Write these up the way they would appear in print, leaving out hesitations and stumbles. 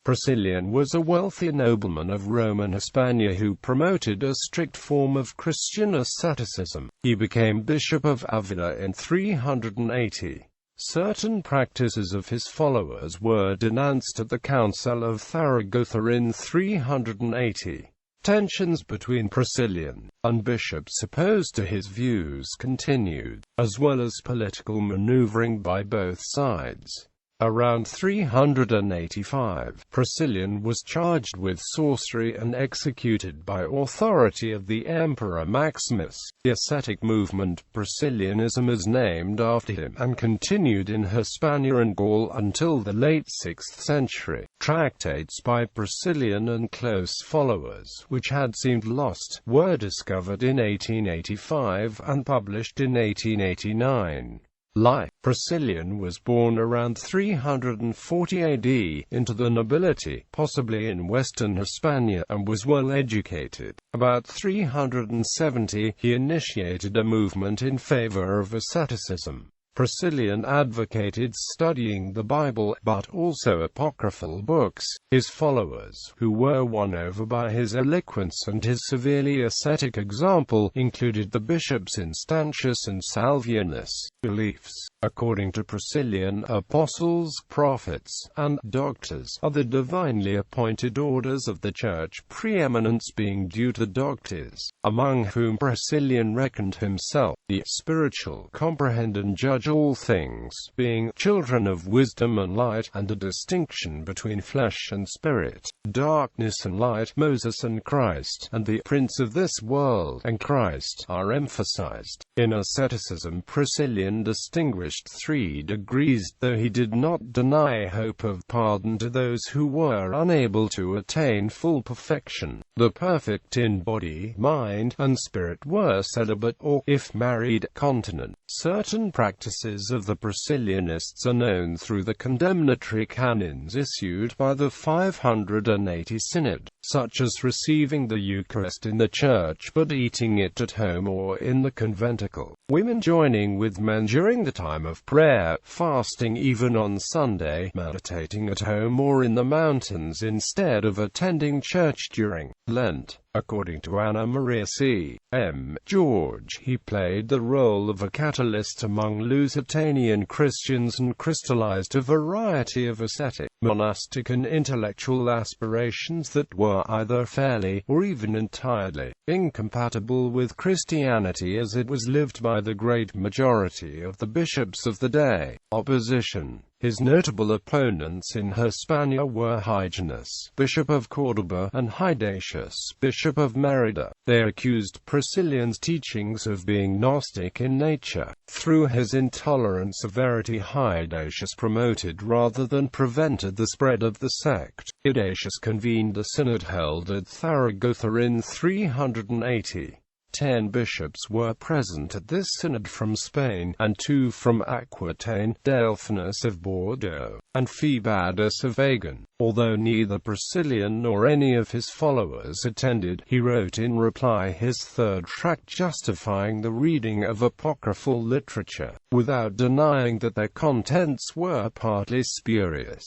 Priscillian was a wealthy nobleman of Roman Hispania who promoted a strict form of Christian asceticism. He became Bishop of Ávila in 380. Certain practices of his followers were denounced at the Council of Zaragoza in 380. Tensions between Priscillian and bishops opposed to his views continued, as well as political maneuvering by both sides. Around 385, Priscillian was charged with sorcery and executed by authority of the Emperor Maximus. The ascetic movement, Priscillianism, is named after him, and continued in Hispania and Gaul until the late 6th century. Tractates by Priscillian and close followers, which had seemed lost, were discovered in 1885 and published in 1889. Priscillian was born around 340 AD, into the nobility, possibly in western Hispania, and was well educated. About 370, he initiated a movement in favor of asceticism. Priscillian advocated studying the Bible, but also apocryphal books. His followers, who were won over by his eloquence and his severely ascetic example, included the bishops Instantius and Salvianus. Beliefs. According to Priscillian, apostles, prophets, and doctors are the divinely appointed orders of the Church, preeminence being due to doctors, among whom Priscillian reckoned himself. The spiritual comprehend and judge all things, being children of wisdom and light, and a distinction between flesh and spirit, darkness and light. Moses and Christ, and the prince of this world, and Christ, are emphasized. In asceticism, Priscillian distinguished 3 degrees, though he did not deny hope of pardon to those who were unable to attain full perfection. The perfect in body, mind, and spirit were celibate or, if married, continent. Certain practices of the Priscillianists are known through the condemnatory canons issued by the 580 Synod, such as receiving the Eucharist in the church but eating it at home or in the conventicle, women joining with men during the time of prayer, fasting even on Sunday, meditating at home or in the mountains instead of attending church during Lent. According to Anna Maria C. M. George, he played the role of a catalyst among Lusitanian Christians and crystallized a variety of ascetic, monastic and intellectual aspirations that were either fairly, or even entirely, incompatible with Christianity as it was lived by the great majority of the bishops of the day. Opposition. His notable opponents in Hispania were Hyginus, Bishop of Córdoba, and Hydatius, Bishop of Mérida. They accused Priscillian's teachings of being Gnostic in nature. Through his intolerant severity, Hydatius promoted rather than prevented the spread of the sect. Hydatius convened a synod held at Zaragoza in 380. 10 bishops were present at this synod from Spain, and 2 from Aquitaine, Delphinus of Bordeaux, and Phoebadus of Agen. Although neither Priscillian nor any of his followers attended, he wrote in reply his 3rd tract justifying the reading of apocryphal literature, without denying that their contents were partly spurious.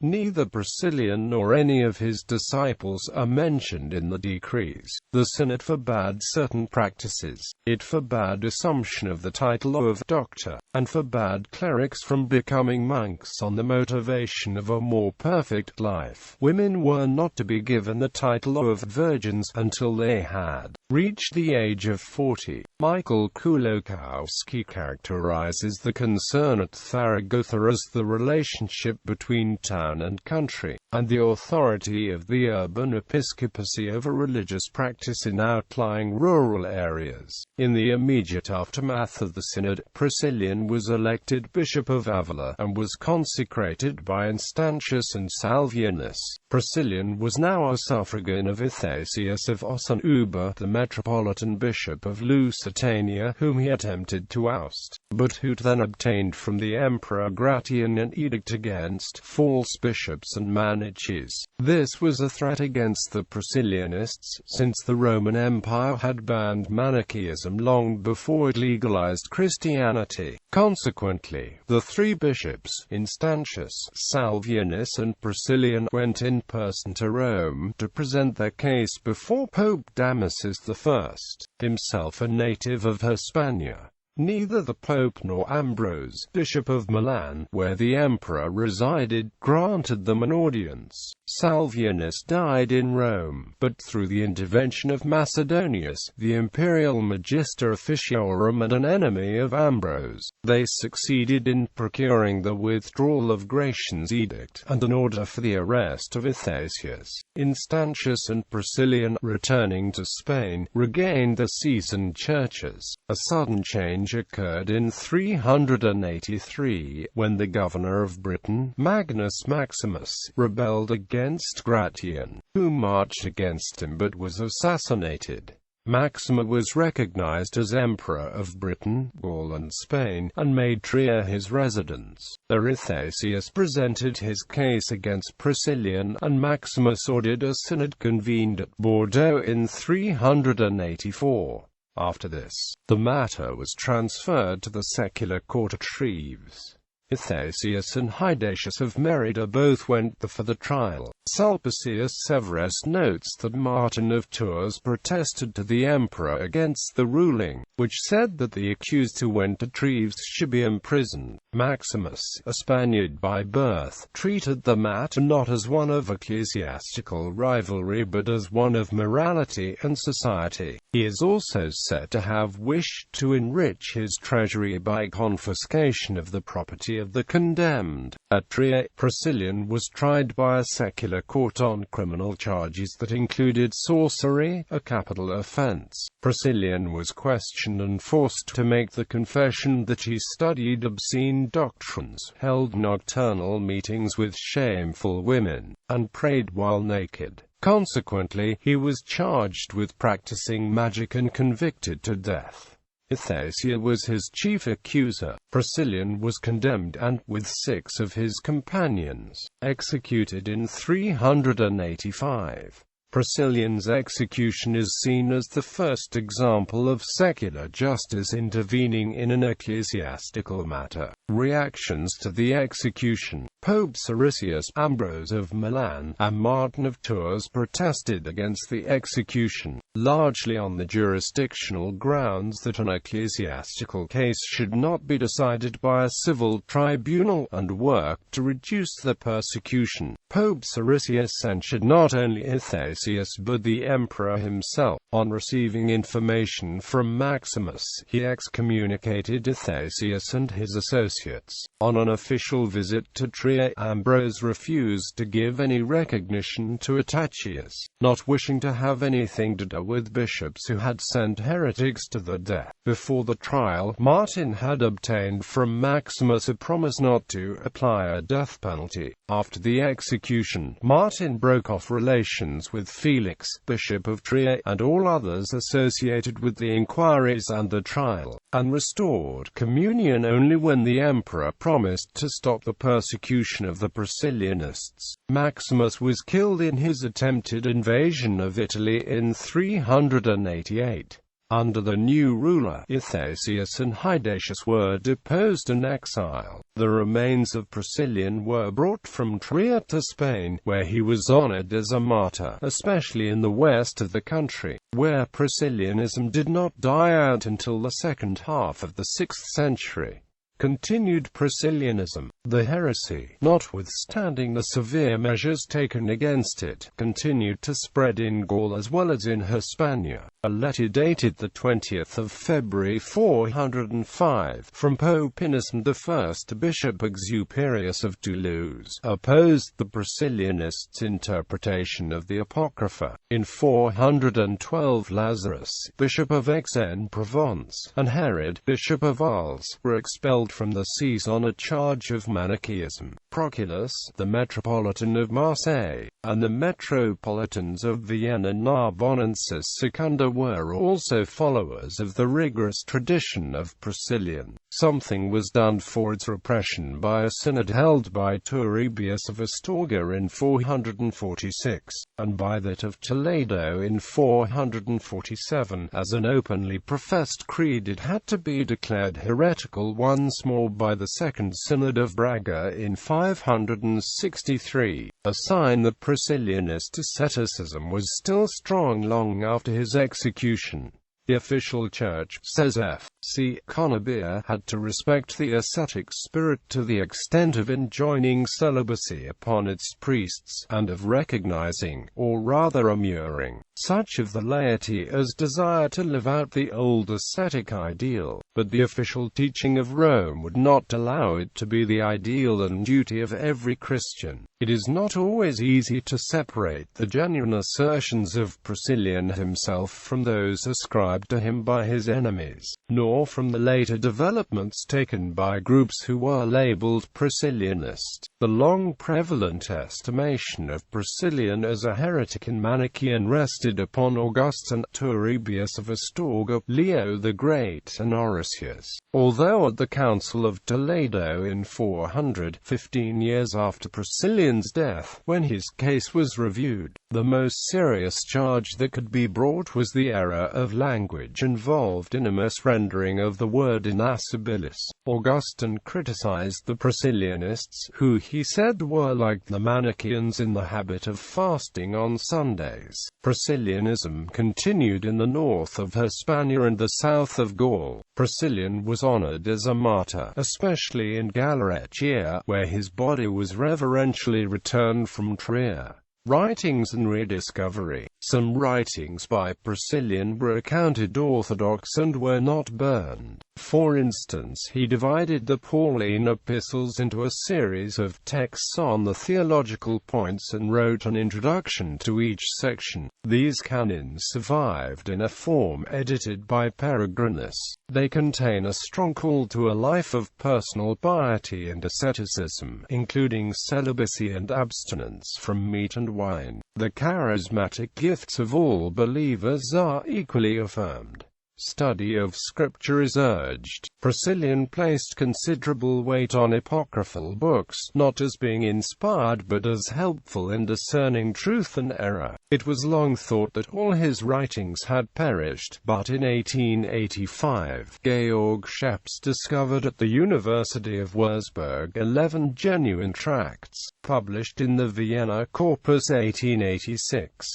Neither Priscillian nor any of his disciples are mentioned in the decrees. The synod forbade certain practices. It forbade assumption of the title of doctor, and forbade clerics from becoming monks on the motivation of a more perfect life. Women were not to be given the title of virgins until they had reached the age of 40. Michael Kulokowski characterizes the concern at Zaragoza as the relationship between town and country, and the authority of the urban episcopacy over religious practice in outlying rural areas. In the immediate aftermath of the synod, Priscillian was elected Bishop of Ávila, and was consecrated by Instantius and Salvianus. Priscillian was now a suffragan of Euthachius of Ossunuba, the metropolitan bishop of Lusitania, whom he attempted to oust, but who then obtained from the Emperor Gratian an edict against false bishops and manichees. This was a threat against the Priscillianists, since the Roman Empire had banned Manichaeism long before it legalized Christianity. Consequently, the three bishops, Instantius, Salvianus and Priscillian, went in person to Rome to present their case before Pope Damasus I, himself a native of Hispania. Neither the Pope nor Ambrose, Bishop of Milan, where the Emperor resided, granted them an audience. Salvianus died in Rome, but through the intervention of Macedonius, the imperial magister officiorum and an enemy of Ambrose, they succeeded in procuring the withdrawal of Gratian's edict, and an order for the arrest of Euthachius. Instantius and Priscillian, returning to Spain, regained the sees and churches. A sudden change occurred in 383, when the governor of Britain, Magnus Maximus, rebelled against Gratian, who marched against him but was assassinated. Maximus was recognized as Emperor of Britain, Gaul and Spain, and made Trier his residence. Euthachius presented his case against Priscillian, and Maximus ordered a synod convened at Bordeaux in 384. After this, the matter was transferred to the secular court at Treves. Euthachius and Hydatius of Merida both went there for the trial. Sulpicius Severus notes that Martin of Tours protested to the emperor against the ruling, which said that the accused who went to Treves should be imprisoned. Maximus, a Spaniard by birth, treated the matter not as one of ecclesiastical rivalry but as one of morality and society. He is also said to have wished to enrich his treasury by confiscation of the property of the condemned. At Trier, Priscillian was tried by a secular court on criminal charges that included sorcery, a capital offense. Priscillian was questioned and forced to make the confession that he studied obscene doctrines, held nocturnal meetings with shameful women, and prayed while naked. Consequently, he was charged with practicing magic and convicted to death. Euthachius was his chief accuser. Priscillian was condemned and, with 6 of his companions, executed in 385. Priscillian's execution is seen as the first example of secular justice intervening in an ecclesiastical matter. Reactions to the execution. Pope Siricius, Ambrose of Milan, and Martin of Tours protested against the execution, largely on the jurisdictional grounds that an ecclesiastical case should not be decided by a civil tribunal, and worked to reduce the persecution. Pope Siricius censured not only Euthachius but the emperor himself. On receiving information from Maximus, he excommunicated Euthachius and his associates. On an official visit to Trier, Ambrose refused to give any recognition to Euthachius, not wishing to have anything to do with bishops who had sent heretics to the death. Before the trial, Martin had obtained from Maximus a promise not to apply a death penalty. After the execution, Martin broke off relations with Felix, Bishop of Trier, and all others associated with the inquiries and the trial, and restored communion only when the emperor promised to stop the persecution of the Priscillianists. Maximus was killed in his attempted invasion of Italy in 388. Under the new ruler, Euthachius and Hydatius were deposed and exiled. The remains of Priscillian were brought from Trier to Spain, where he was honored as a martyr, especially in the west of the country, where Priscillianism did not die out until the second half of the 6th century. Continued Priscillianism. The heresy, notwithstanding the severe measures taken against it, continued to spread in Gaul as well as in Hispania. A letter dated the 20th of February 405, from Pope Innocent I, Bishop Exuperius of Toulouse, opposed the Priscillianists' interpretation of the Apocrypha. In 412, Lazarus, Bishop of Aix-en-Provence, and Herod, Bishop of Arles, were expelled expelled from the sees on a charge of Manichaeism. Proculus, the Metropolitan of Marseille, and the Metropolitans of Vienna Narbonne and Secunda were also followers of the rigorous tradition of Priscillian. Something was done for its repression by a synod held by Turribius of Astorga in 446, and by that of Toledo in 447. As an openly professed creed, it had to be declared heretical once more by the Second Synod of Braga in 563, a sign that Priscillianist asceticism was still strong long after his execution. The official church, says F.C. Conabia, had to respect the ascetic spirit to the extent of enjoining celibacy upon its priests, and of recognizing, or rather immuring, such of the laity as desire to live out the old ascetic ideal, but the official teaching of Rome would not allow it to be the ideal and duty of every Christian. It is not always easy to separate the genuine assertions of Priscillian himself from those ascribed to him by his enemies, nor from the later developments taken by groups who were labeled Priscillianist. The long prevalent estimation of Priscillian as a heretic and Manichaean rested upon Augustine, Turribius of Astorga, Leo the Great, and Orosius. Although at the Council of Toledo in 400, 15 years after Priscillian's death, when his case was reviewed, the most serious charge that could be brought was the error of language involved in a misrendering of the word inascibilis. Augustine criticized the Priscillianists, who he said were like the Manichaeans in the habit of fasting on Sundays. Priscillianism continued in the north of Hispania and the south of Gaul. Priscillian was honored as a martyr, especially in Gallerechia, where his body was reverentially returned from Trier. Writings and rediscovery. Some writings by Priscillian were accounted orthodox and were not burned. For instance, he divided the Pauline epistles into a series of texts on the theological points and wrote an introduction to each section. These canons survived in a form edited by Peregrinus. They contain a strong call to a life of personal piety and asceticism, including celibacy and abstinence from meat and wine. The charismatic gifts of all believers are equally affirmed. Study of Scripture is urged. Priscillian placed considerable weight on apocryphal books, not as being inspired but as helpful in discerning truth and error. It was long thought that all his writings had perished, but in 1885, Georg Scheps discovered at the University of Würzburg 11 genuine tracts, published in the Vienna Corpus 1886.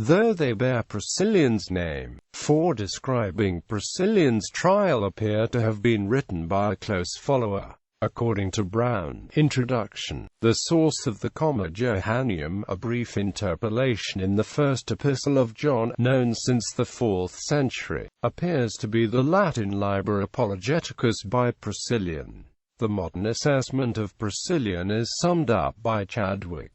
Though they bear Priscillian's name, for describing Priscillian's trial appear to have been written by a close follower. According to Brown, Introduction, the source of the Comma Johanneum, a brief interpolation in the first epistle of John, known since the 4th century, appears to be the Latin Liber Apologeticus by Priscillian. The modern assessment of Priscillian is summed up by Chadwick.